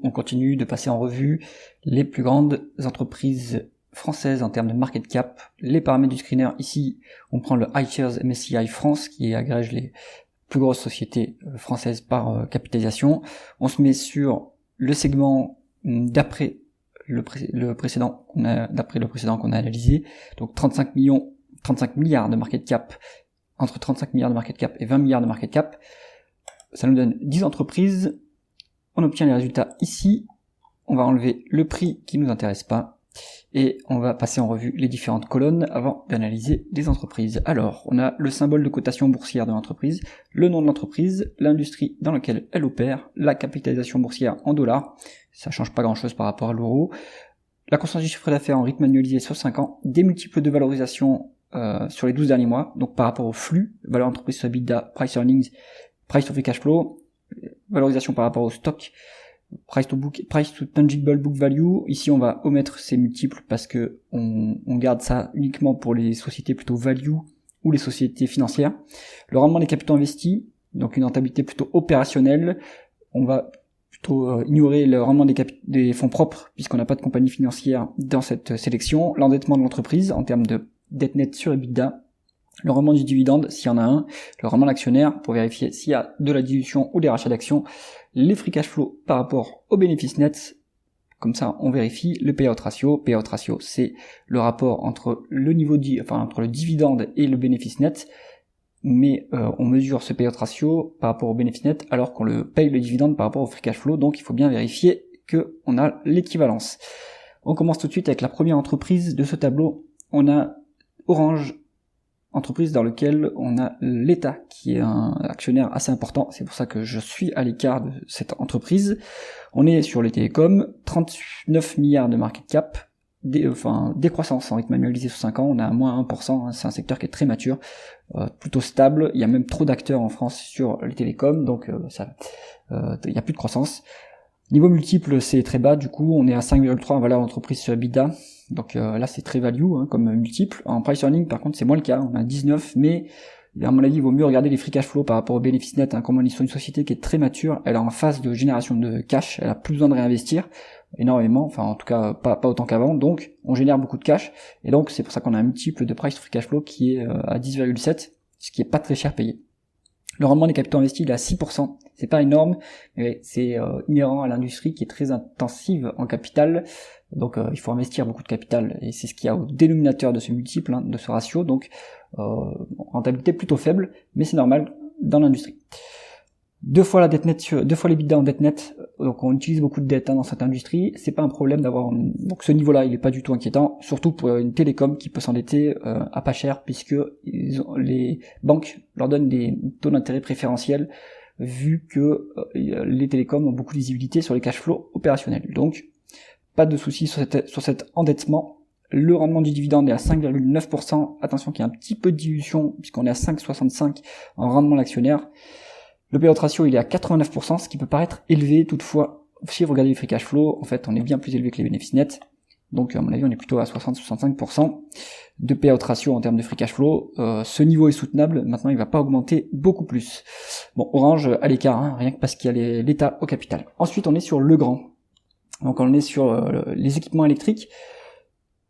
on continue de passer en revue les plus grandes entreprises françaises en termes de market cap. Les paramètres du screener, ici, on prend le iShares MSCI France qui agrège les plus grosses sociétés françaises par capitalisation. On se met sur le segment d'après le précédent qu'on a analysé, donc 35 milliards de market cap, entre 35 milliards de market cap et 20 milliards de market cap. Ça nous donne 10 entreprises. On obtient les résultats ici. On va enlever le prix qui nous intéresse pas et on va passer en revue les différentes colonnes avant d'analyser les entreprises. Alors, on a le symbole de cotation boursière de l'entreprise, le nom de l'entreprise, l'industrie dans laquelle elle opère, la capitalisation boursière en dollars, ça change pas grand chose par rapport à l'euro, la croissance du chiffre d'affaires en rythme annualisé sur 5 ans, des multiples de valorisation sur les 12 derniers mois, donc par rapport au flux, valeur d'entreprise sur EBITDA, price earnings, price to free cash flow, valorisation par rapport au stock, price to tangible book value. Ici, on va omettre ces multiples parce que on garde ça uniquement pour les sociétés plutôt value ou les sociétés financières. Le rendement des capitaux investis, donc une rentabilité plutôt opérationnelle. On va plutôt ignorer le rendement des fonds propres puisqu'on n'a pas de compagnie financière dans cette sélection. L'endettement de l'entreprise en termes de dette nette sur EBITDA. Le rendement du dividende, s'il y en a un, le rendement de l'actionnaire, pour vérifier s'il y a de la dilution ou des rachats d'actions, les free cash flow par rapport aux bénéfices nets, comme ça on vérifie le payout ratio. Payout ratio, c'est le rapport entre entre le dividende et le bénéfice net, mais on mesure ce payout ratio par rapport au bénéfice net alors qu'on le paye le dividende par rapport au free cash flow, donc il faut bien vérifier qu'on a l'équivalence. On commence tout de suite avec la première entreprise de ce tableau. On a Orange, entreprise dans laquelle on a l'État qui est un actionnaire assez important, c'est pour ça que je suis à l'écart de cette entreprise. On est sur les télécoms, 39 milliards de market cap, décroissance en rythme annualisé sur 5 ans, on a à moins 1%, hein, c'est un secteur qui est très mature, plutôt stable, il y a même trop d'acteurs en France sur les télécoms, donc il n'y a plus de croissance. Niveau multiple, c'est très bas, du coup, on est à 5,3 en valeur d'entreprise sur EBITDA, donc là c'est très value comme multiple. En price earning, par contre, c'est moins le cas, on a 19, mais à mon avis, il vaut mieux regarder les free cash flow par rapport au bénéfice net, comme on est sur une société qui est très mature, elle est en phase de génération de cash, elle a plus besoin de réinvestir énormément, enfin en tout cas pas autant qu'avant, donc on génère beaucoup de cash, et donc c'est pour ça qu'on a un multiple de price to free cash flow qui est à 10,7, ce qui est pas très cher payé. Le rendement des capitaux investis, il est à 6%. C'est pas énorme, mais c'est inhérent à l'industrie qui est très intensive en capital. Donc il faut investir beaucoup de capital et c'est ce qu'il y a au dénominateur de ce multiple, de ce ratio. Donc rentabilité plutôt faible, mais c'est normal dans l'industrie. Deux fois l'EBITDA en dette nette, donc on utilise beaucoup de dette dans cette industrie, c'est pas un problème d'avoir, donc ce niveau-là il est pas du tout inquiétant, surtout pour une télécom qui peut s'endetter à pas cher puisque les banques leur donnent des taux d'intérêt préférentiels vu que les télécoms ont beaucoup de visibilité sur les cash flows opérationnels. Donc pas de souci sur cet endettement. Le rendement du dividende est à 5,9%, attention qu'il y a un petit peu de dilution puisqu'on est à 5,65 en rendement de l'actionnaire. Le payout ratio, il est à 89%, ce qui peut paraître élevé, toutefois, si vous regardez les free cash flow, en fait, on est bien plus élevé que les bénéfices nets. Donc, à mon avis, on est plutôt à 60-65% de payout ratio en termes de free cash flow. Ce niveau est soutenable. Maintenant, il va pas augmenter beaucoup plus. Bon, Orange à l'écart, rien que parce qu'il y a l'État au capital. Ensuite, on est sur Legrand. Donc, on est sur les équipements électriques.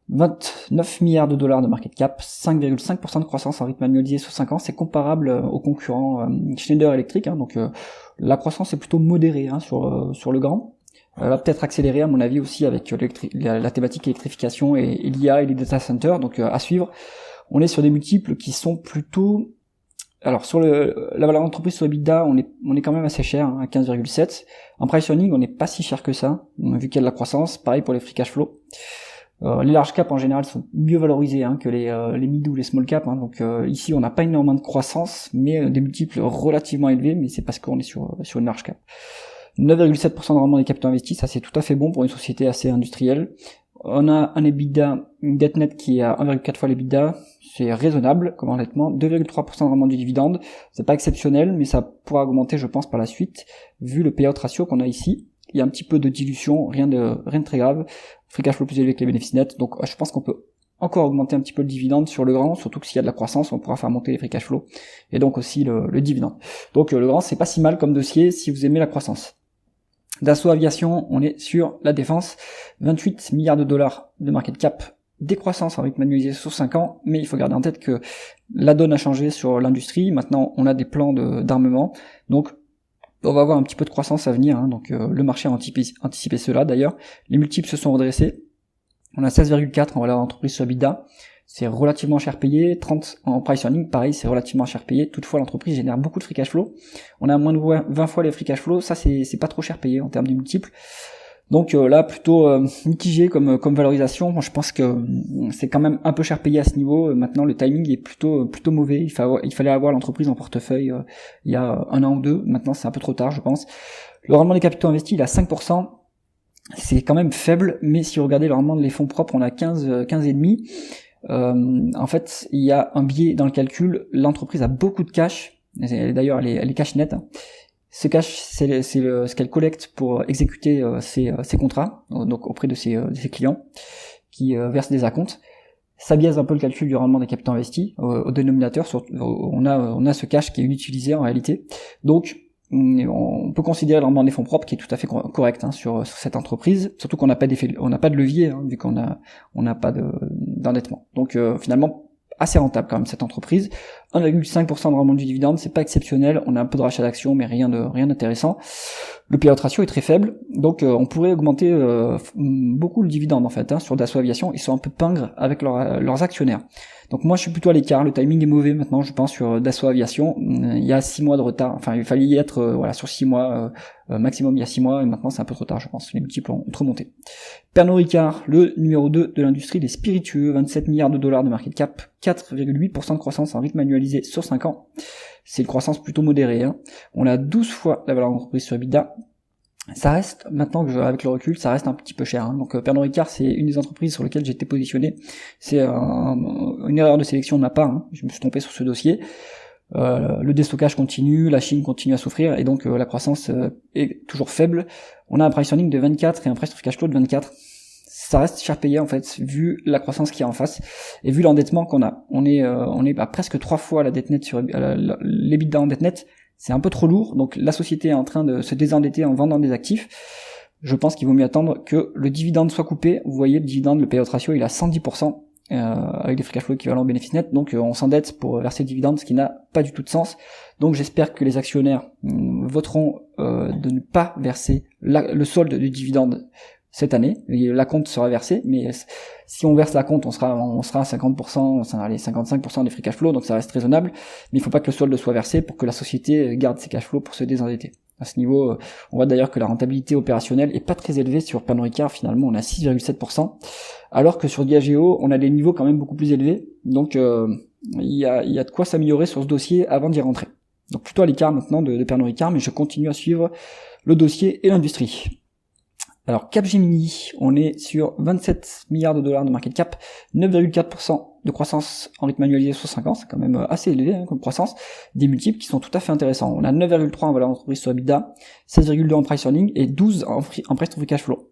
29 milliards de dollars de market cap, 5,5% de croissance en rythme annualisé sur 5 ans, c'est comparable aux concurrents Schneider Electric, donc la croissance est plutôt modérée sur Legrand. Elle va peut-être accélérer à mon avis aussi avec la thématique électrification et l'IA et les data centers, donc à suivre. On est sur des multiples qui sont plutôt... Alors sur la valeur d'entreprise sur EBITDA, on est quand même assez cher, à 15,7. En price earning, on n'est pas si cher que ça, vu qu'il y a de la croissance, pareil pour les free cash flow. Les large cap en général sont mieux valorisés que les mid ou les small cap, donc ici on n'a pas énormément de croissance, mais des multiples relativement élevés, mais c'est parce qu'on est sur une large cap. 9,7% de rendement des capitaux investis, ça c'est tout à fait bon pour une société assez industrielle. On a un EBITDA, une dette nette qui est à 1,4 fois l'EBITDA, c'est raisonnable comme endettement. 2,3% de rendement du dividende, c'est pas exceptionnel, mais ça pourra augmenter je pense par la suite, vu le payout ratio qu'on a ici. Il y a un petit peu de dilution, rien de très grave. Free cash flow plus élevé que les bénéfices nets, donc je pense qu'on peut encore augmenter un petit peu le dividende sur Legrand, surtout que s'il y a de la croissance, on pourra faire monter les free cash flow, et donc aussi le dividende. Donc Legrand, c'est pas si mal comme dossier si vous aimez la croissance. Dassault Aviation, on est sur la défense, 28 milliards de dollars de market cap, décroissance en rythme annualisé sur 5 ans, mais il faut garder en tête que la donne a changé sur l'industrie, maintenant on a des plans d'armement, donc on va avoir un petit peu de croissance à venir, donc le marché a anticipé cela d'ailleurs, les multiples se sont redressés, on a 16,4 en valeur d'entreprise sur EBITDA, c'est relativement cher payé, 30 en price earning, pareil, c'est relativement cher payé, toutefois l'entreprise génère beaucoup de free cash flow, on a moins de 20 fois les free cash flow, ça c'est pas trop cher payé en termes de multiples, donc là plutôt mitigé comme valorisation. Moi, je pense que c'est quand même un peu cher payé à ce niveau. Maintenant le timing est plutôt mauvais, il fallait avoir l'entreprise en portefeuille il y a 1 an ou 2, maintenant c'est un peu trop tard je pense. Le rendement des capitaux investis il est à 5%, c'est quand même faible, mais si vous regardez le rendement des fonds propres on a 15,5. En fait, il y a un biais dans le calcul. L'entreprise a beaucoup de cash. D'ailleurs, elle est cash net. Ce cash, c'est ce qu'elle collecte pour exécuter ses contrats, donc auprès de ses clients qui versent des acomptes. Ça biaise un peu le calcul du rendement des capitaux investis. Au dénominateur, on a ce cash qui est inutilisé en réalité. Donc, on peut considérer le rendement des fonds propres qui est tout à fait correct sur cette entreprise, surtout qu'on n'a pas de levier vu qu'on n'a pas d'endettement. Donc finalement assez rentable quand même cette entreprise. 1,5% de rendement du dividende, c'est pas exceptionnel, on a un peu de rachat d'actions mais rien d'intéressant. Le payout ratio est très faible, donc on pourrait augmenter beaucoup le dividende en fait sur Dassault Aviation, ils sont un peu pingres avec leurs actionnaires. Donc moi je suis plutôt à l'écart, le timing est mauvais maintenant je pense sur Dassault Aviation, il y a 6 mois de retard, enfin il fallait y être sur 6 mois, maximum il y a 6 mois et maintenant c'est un peu trop tard je pense, les multiples ont trop monté. Pernod Ricard, le numéro 2 de l'industrie des spiritueux, 27 milliards de dollars de market cap, 4,8% de croissance en rythme annualisé sur 5 ans, c'est une croissance plutôt modérée, on a 12 fois la valeur d'entreprise sur EBITDA. Ça reste, maintenant que avec le recul, ça reste un petit peu cher. Donc Pernod Ricard, c'est une des entreprises sur lesquelles j'ai été positionné. C'est une erreur de sélection de ma part, je me suis trompé sur ce dossier. Le déstockage continue, la Chine continue à souffrir, et donc la croissance est toujours faible. On a un price earning de 24 et un price to cash flow de 24. Ça reste cher payé en fait, vu la croissance qu'il y a en face, et vu l'endettement qu'on a. On est à presque 3 fois la dette nette sur l'EBITDA en dette nette. C'est un peu trop lourd, donc la société est en train de se désendetter en vendant des actifs. Je pense qu'il vaut mieux attendre que le dividende soit coupé. Vous voyez, le dividende, le payout ratio, il est à 110%, avec des free cash flow équivalents au bénéfice net, donc on s'endette pour verser le dividende, ce qui n'a pas du tout de sens. Donc j'espère que les actionnaires voteront de ne pas verser le solde du dividende cette année. La compte sera versée, mais si on verse la compte, on sera à 50%, allez, 55% des free cash flow, donc ça reste raisonnable, mais il faut pas que le solde soit versé pour que la société garde ses cash flows pour se désendetter. À ce niveau, on voit d'ailleurs que la rentabilité opérationnelle est pas très élevée sur Pernod Ricard, finalement on a 6,7%, alors que sur Diageo, on a des niveaux quand même beaucoup plus élevés, donc il y a de quoi s'améliorer sur ce dossier avant d'y rentrer. Donc plutôt à l'écart maintenant de Pernod Ricard, mais je continue à suivre le dossier et l'industrie. Alors Capgemini, on est sur 27 milliards de dollars de market cap, 9,4% de croissance en rythme annualisé sur 5 ans, c'est quand même assez élevé comme croissance, des multiples qui sont tout à fait intéressants. On a 9,3 en valeur d'entreprise sur EBITDA, 16,2 en price earning et 12 en price to free cash flow.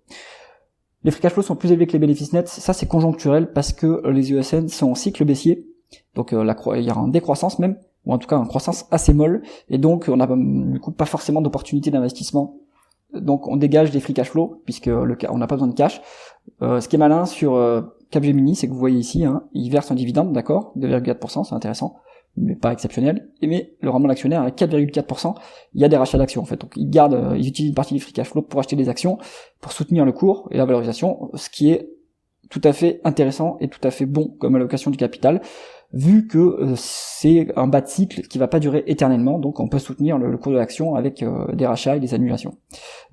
Les free cash flow sont plus élevés que les bénéfices nets, ça c'est conjoncturel parce que les ESN sont en cycle baissier, donc il y aura une décroissance même, ou en tout cas une croissance assez molle, et donc on n'a du coup pas forcément d'opportunité d'investissement. Donc on dégage des free cash flow puisque on n'a pas besoin de cash. Ce qui est malin sur Capgemini, c'est que vous voyez ici, il verse un dividende, d'accord, 2,4%, c'est intéressant, mais pas exceptionnel. Mais le rendement de l'actionnaire est 4,4%. Il y a des rachats d'actions en fait, donc ils utilisent une partie des free cash flow pour acheter des actions, pour soutenir le cours et la valorisation, ce qui est tout à fait intéressant et tout à fait bon comme allocation du capital, vu que c'est un bas de cycle qui va pas durer éternellement, donc on peut soutenir le cours de l'action avec des rachats et des annulations.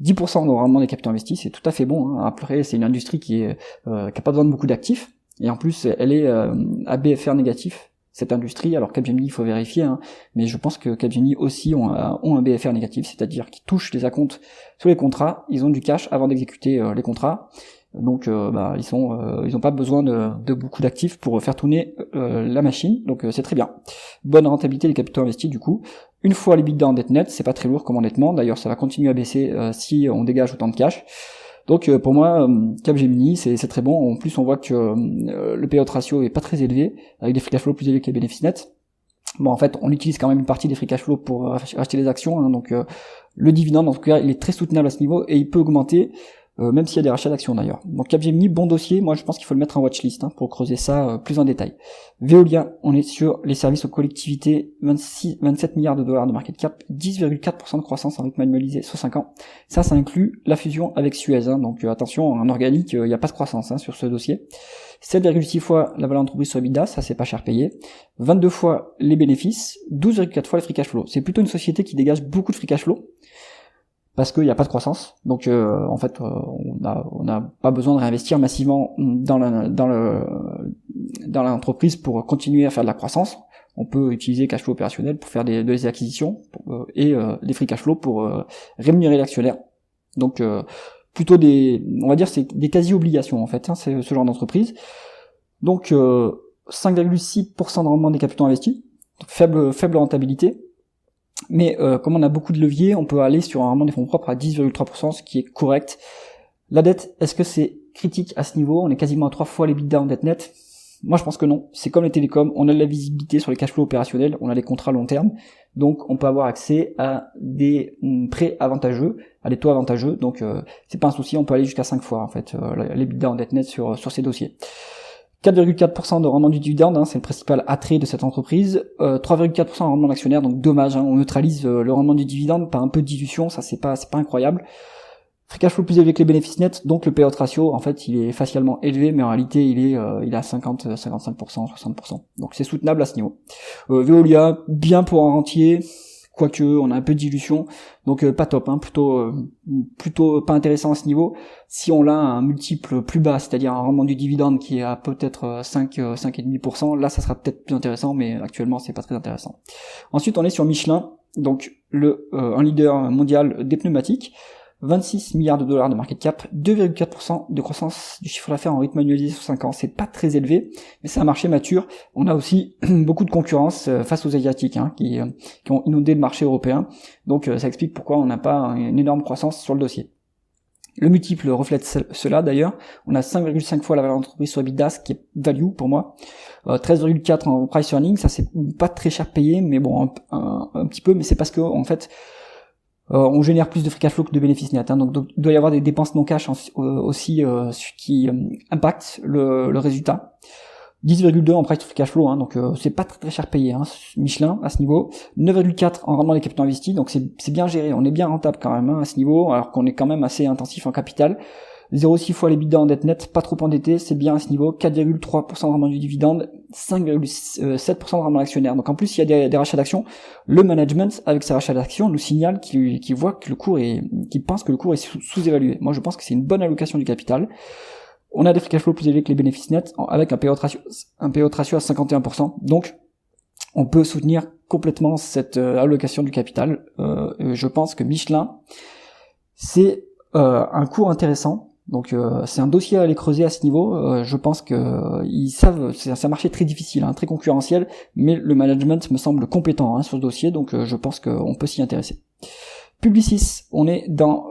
10% de rendement des capitaux investis, c'est tout à fait bon. Après, c'est une industrie qui a pas besoin de beaucoup d'actifs, et en plus, elle est à BFR négatif, cette industrie. Alors Capgemini, il faut vérifier, mais je pense que Capgemini aussi ont un BFR négatif, c'est-à-dire qu'ils touchent les acomptes sur les contrats, ils ont du cash avant d'exécuter les contrats. Donc ils ont pas besoin de beaucoup d'actifs pour faire tourner la machine, donc c'est très bien. Bonne rentabilité des capitaux investis du coup. Une fois les EBITDA en dette nette, c'est pas très lourd comme endettement, d'ailleurs ça va continuer à baisser si on dégage autant de cash. Donc pour moi, Capgemini c'est très bon. En plus on voit que le payout ratio est pas très élevé, avec des free cash flow plus élevés que les bénéfices nets. Bon, en fait, on utilise quand même une partie des free cash flow pour acheter les actions, hein, donc le dividende, en tout cas, il est très soutenable à ce niveau et il peut augmenter, même s'il y a des rachats d'actions d'ailleurs. Donc Capgemini, bon dossier, moi je pense qu'il faut le mettre en watchlist hein, pour creuser ça plus en détail. Veolia, on est sur les services aux collectivités, 27 milliards de dollars de market cap, 10,4% de croissance en rythme annualisé sur 5 ans. Ça inclut la fusion avec Suez, hein, donc attention, en organique, il n'y a pas de croissance hein, sur ce dossier. 7,6 fois la valeur d'entreprise sur EBITDA, ça c'est pas cher payé. 22 fois les bénéfices, 12,4 fois les free cash flow. C'est plutôt une société qui dégage beaucoup de free cash flow, parce qu'il n'y a pas de croissance. Donc en fait, on n'a pas besoin de réinvestir massivement dans l'entreprise pour continuer à faire de la croissance. On peut utiliser cash flow opérationnel pour faire des acquisitions et des free cash flow pour rémunérer l'actionnaire. Donc plutôt on va dire c'est des quasi-obligations en fait, hein, c'est ce genre d'entreprise. Donc 5,6% de rendement des capitaux investis, faible rentabilité. Mais comme on a beaucoup de leviers, on peut aller sur un rendement des fonds propres à 10,3%, ce qui est correct. La dette, est-ce que c'est critique à ce niveau? On est quasiment à 3 fois les l'EBITDA en dette nette. Moi, je pense que non. C'est comme les télécoms, on a de la visibilité sur les cash flows opérationnels, on a les contrats long terme, donc on peut avoir accès à des prêts avantageux, à des taux avantageux, donc c'est pas un souci, on peut aller jusqu'à 5 fois en fait l'EBITDA en dette nette sur ces dossiers. 4,4% de rendement du dividende, hein, c'est le principal attrait de cette entreprise. 3,4% de rendement d'actionnaire, donc dommage, hein, on neutralise le rendement du dividende par un peu de dilution, ça c'est pas incroyable. Free cash flow plus élevé que les bénéfices nets, donc le payout ratio, en fait, il est facialement élevé, mais en réalité, il est à 50, 55%, 60%. Donc c'est soutenable à ce niveau. Veolia, bien pour un rentier, quoique on a un peu de dilution, donc pas top, hein, plutôt pas intéressant à ce niveau. Si on a un multiple plus bas, c'est-à-dire un rendement du dividende qui est à peut-être 5,5%, là ça sera peut-être plus intéressant, mais actuellement c'est pas très intéressant. Ensuite on est sur Michelin, donc un leader mondial des pneumatiques. 26 milliards de dollars de market cap, 2,4% de croissance du chiffre d'affaires en rythme annualisé sur 5 ans. C'est pas très élevé, mais c'est un marché mature. On a aussi beaucoup de concurrence face aux Asiatiques hein, qui ont inondé le marché européen. Donc ça explique pourquoi on n'a pas une énorme croissance sur le dossier. Le multiple reflète cela d'ailleurs. On a 5,5 fois la valeur d'entreprise sur EBITDA, ce qui est value pour moi. 13,4 en price earning, ça c'est pas très cher payé, mais bon un petit peu, mais c'est parce que en fait on génère plus de free cash flow que de bénéfices nets, hein, donc il doit y avoir des dépenses non cash aussi qui impactent le résultat. 10,2 en price to free cash flow, hein, donc c'est pas très cher payé, hein, Michelin à ce niveau. 9,4 en rendement des capitaux investis, donc c'est bien géré, on est bien rentable quand même hein, à ce niveau, alors qu'on est quand même assez intensif en capital. 0,6 fois les l'EBITDA en dette nette, pas trop endetté, c'est bien à ce niveau. 4,3% de rendement du dividende, 5,7% de rendement actionnaire. Donc en plus, il y a des rachats d'actions. Le management, avec ses rachats d'actions, nous signale qu'il voit que qu'il pense que le cours est sous-évalué. Moi, je pense que c'est une bonne allocation du capital. On a des free cash flow plus élevés que les bénéfices nets, avec un payout ratio à 51%. Donc, on peut soutenir complètement cette allocation du capital. Je pense que Michelin, c'est un cours intéressant. Donc c'est un dossier à aller creuser à ce niveau. Je pense que ils savent, c'est un marché très difficile, hein, très concurrentiel, mais le management me semble compétent hein, sur ce dossier, donc je pense qu'on peut s'y intéresser. Publicis, on est dans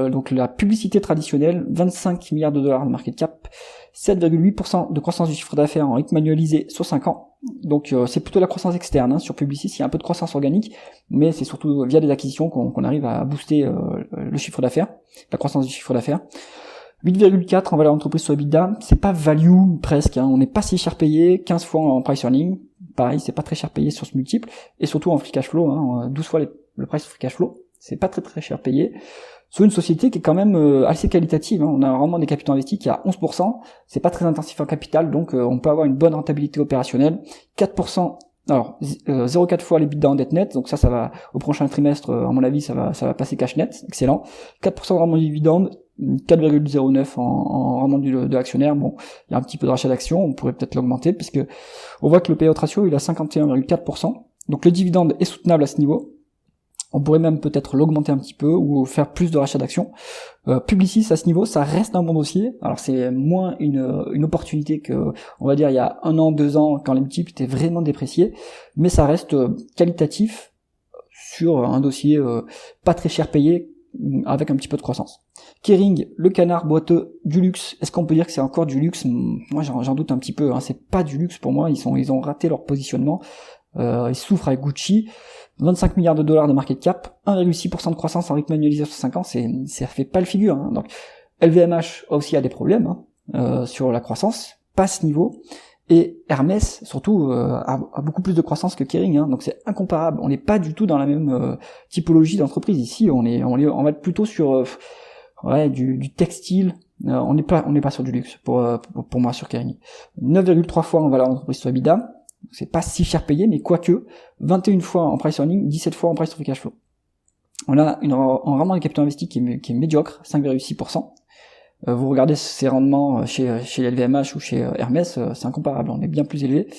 donc la publicité traditionnelle, 25 milliards de dollars de market cap, 7,8% de croissance du chiffre d'affaires en rythme annualisé sur 5 ans. Donc c'est plutôt la croissance externe hein, sur Publicis, il y a un peu de croissance organique, mais c'est surtout via des acquisitions qu'on arrive à booster le chiffre d'affaires, la croissance du chiffre d'affaires. 8,4 en valeur d'entreprise sur EBITDA, c'est pas value presque, hein, on n'est pas si cher payé, 15 fois en price earning, pareil, c'est pas très cher payé sur ce multiple, et surtout en free cash flow, hein, 12 fois le price free cash flow, c'est pas très cher payé, sur une société qui est quand même assez qualitative, hein, on a un rendement des capitaux investis qui est à 11%, c'est pas très intensif en capital, donc on peut avoir une bonne rentabilité opérationnelle, 4%. Alors 0,4 fois les l'EBITDA en dette nette, donc ça va au prochain trimestre, à mon avis ça va passer cash net, excellent. 4% de rendement du dividende, 4,09 en rendement de l'actionnaire. Bon, il y a un petit peu de rachat d'actions, on pourrait peut-être l'augmenter puisque on voit que le payout ratio il a 51,4%. Donc le dividende est soutenable à ce niveau. On pourrait même peut-être l'augmenter un petit peu ou faire plus de rachat d'actions. Publicis à ce niveau, ça reste un bon dossier. Alors c'est moins une opportunité que, on va dire, il y a 1 an, 2 ans, quand les multiples étaient vraiment dépréciés, mais ça reste qualitatif sur un dossier pas très cher payé, avec un petit peu de croissance. Kering, le canard boiteux du luxe. Est-ce qu'on peut dire que c'est encore du luxe? Moi j'en doute un petit peu, hein. C'est pas du luxe pour moi, ils ont raté leur positionnement. Ils souffrent avec Gucci. 25 milliards de dollars de market cap, 1,6% de croissance en rythme annualisé sur 5 ans, ça fait pas le figure. Hein. Donc LVMH aussi a des problèmes sur la croissance, pas à ce niveau. Et Hermès, surtout, a beaucoup plus de croissance que Kering, hein, donc c'est incomparable. On n'est pas du tout dans la même typologie d'entreprise. Ici, on va être plutôt sur du textile. On n'est pas sur du luxe pour moi sur Kering. 9,3 fois en valeur d'entreprise sur EBITDA. C'est pas si cher payé, mais quoique 21 fois en price earning, 17 fois en price to free cash flow. On a un rendement du capital investi qui est médiocre, 5,6%. Vous regardez ces rendements chez LVMH ou chez Hermès, c'est incomparable, on est bien plus élevé.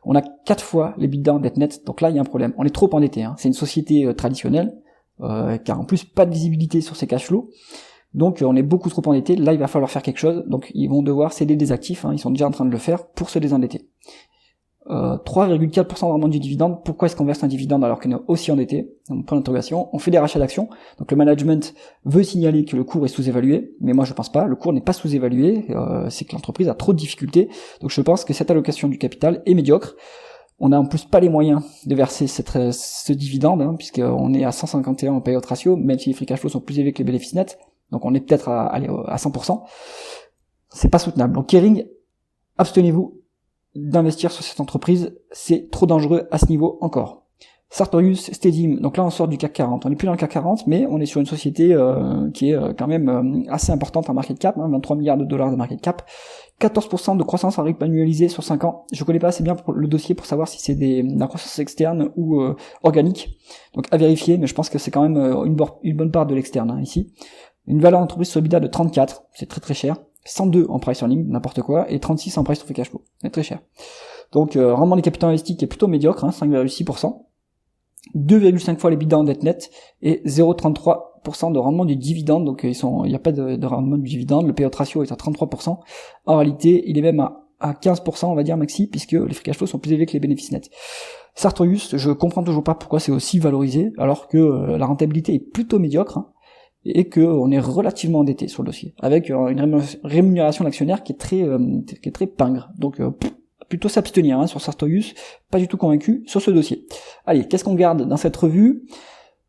On a 4 fois les EBITDA en dette nette, donc là il y a un problème. On est trop endetté, hein. C'est une société traditionnelle, qui a en plus pas de visibilité sur ses cash flows, donc on est beaucoup trop endetté. Là il va falloir faire quelque chose, donc ils vont devoir céder des actifs, hein. Ils sont déjà en train de le faire pour se désendetter. 3,4% de rendement du dividende. Pourquoi est-ce qu'on verse un dividende alors qu'on est aussi endetté? Point d'interrogation. On fait des rachats d'actions. Donc le management veut signaler que le cours est sous-évalué, mais moi je pense pas. Le cours n'est pas sous-évalué. C'est que l'entreprise a trop de difficultés. Donc je pense que cette allocation du capital est médiocre. On n'a en plus pas les moyens de verser ce dividende, hein, puisqu'on est à 151 en payout ratio, même si les free cash flow sont plus élevés que les bénéfices nets. Donc on est peut-être à 100%. C'est pas soutenable. Donc Kering, abstenez-vous d'investir sur cette entreprise, c'est trop dangereux à ce niveau encore. Sartorius, Stedin, donc là on sort du CAC 40, on n'est plus dans le CAC 40, mais on est sur une société qui est quand même assez importante en market cap, hein, 23 milliards de dollars de market cap, 14% de croissance en rythme annualisé sur 5 ans. Je connais pas assez bien le dossier pour savoir si c'est de la croissance externe ou organique, donc à vérifier, mais je pense que c'est quand même une bonne part de l'externe, hein, ici. Une valeur d'entreprise sur EBITDA de 34, c'est très très cher. 102 en price earning, n'importe quoi, et 36 en price to free cash flow. C'est très cher. Donc, rendement des capitaux investis qui est plutôt médiocre, hein, 5,6%. 2,5 fois les EBITDA en dette nette, et 0,33% de rendement du dividende, donc il n'y a pas de rendement du dividende, le payout ratio est à 33%. En réalité, il est même à 15%, on va dire, maxi, puisque les free cash flow sont plus élevés que les bénéfices nets. Sartorius, je comprends toujours pas pourquoi c'est aussi valorisé, alors que la rentabilité est plutôt médiocre, hein, et qu'on est relativement endetté sur le dossier, avec une rémunération d'actionnaire qui est très pingre. Donc plutôt s'abstenir, hein, sur Sartorius, pas du tout convaincu sur ce dossier. Allez, qu'est-ce qu'on garde dans cette revue?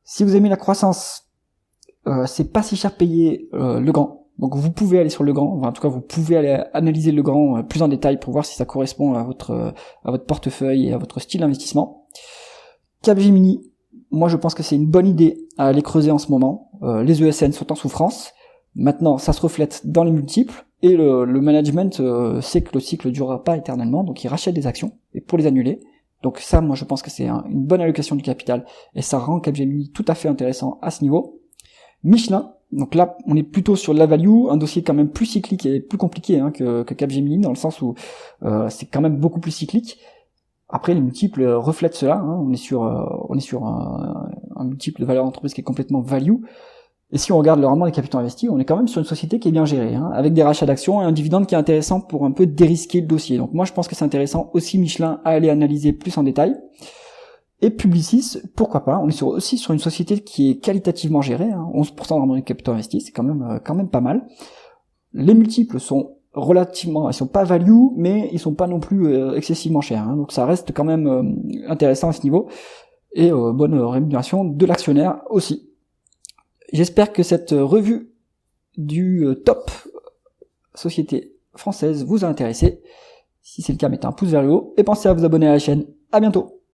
Si vous aimez la croissance, c'est pas si cher payé Legrand. Donc vous pouvez aller sur Legrand, enfin, en tout cas vous pouvez aller analyser Legrand plus en détail pour voir si ça correspond à votre portefeuille et à votre style d'investissement. Capgemini, moi je pense que c'est une bonne idée à aller creuser en ce moment. Les ESN sont en souffrance. Maintenant, ça se reflète dans les multiples, et le management sait que le cycle ne durera pas éternellement, donc il rachète des actions et pour les annuler. Donc ça, moi je pense que c'est une bonne allocation du capital, et ça rend Capgemini tout à fait intéressant à ce niveau. Michelin, donc là on est plutôt sur de la value, un dossier quand même plus cyclique et plus compliqué, hein, que Capgemini, dans le sens où c'est quand même beaucoup plus cyclique. Après, les multiples reflètent cela, hein. On est sur un multiple de valeur d'entreprise qui est complètement value. Et si on regarde le rendement des capitaux investis, on est quand même sur une société qui est bien gérée, hein, avec des rachats d'actions et un dividende qui est intéressant pour un peu dérisquer le dossier. Donc moi je pense que c'est intéressant aussi Michelin à aller analyser plus en détail. Et Publicis, pourquoi pas, on est aussi sur une société qui est qualitativement gérée, hein, 11% de rendement des capitaux investis, c'est quand même pas mal. Les multiples sont relativement, ils sont pas value, mais ils sont pas non plus excessivement chers, hein, donc ça reste quand même intéressant à ce niveau, et bonne rémunération de l'actionnaire aussi. J'espère que cette revue du top société française vous a intéressé. Si c'est le cas, mettez un pouce vers le haut et pensez à vous abonner à la chaîne. À bientôt.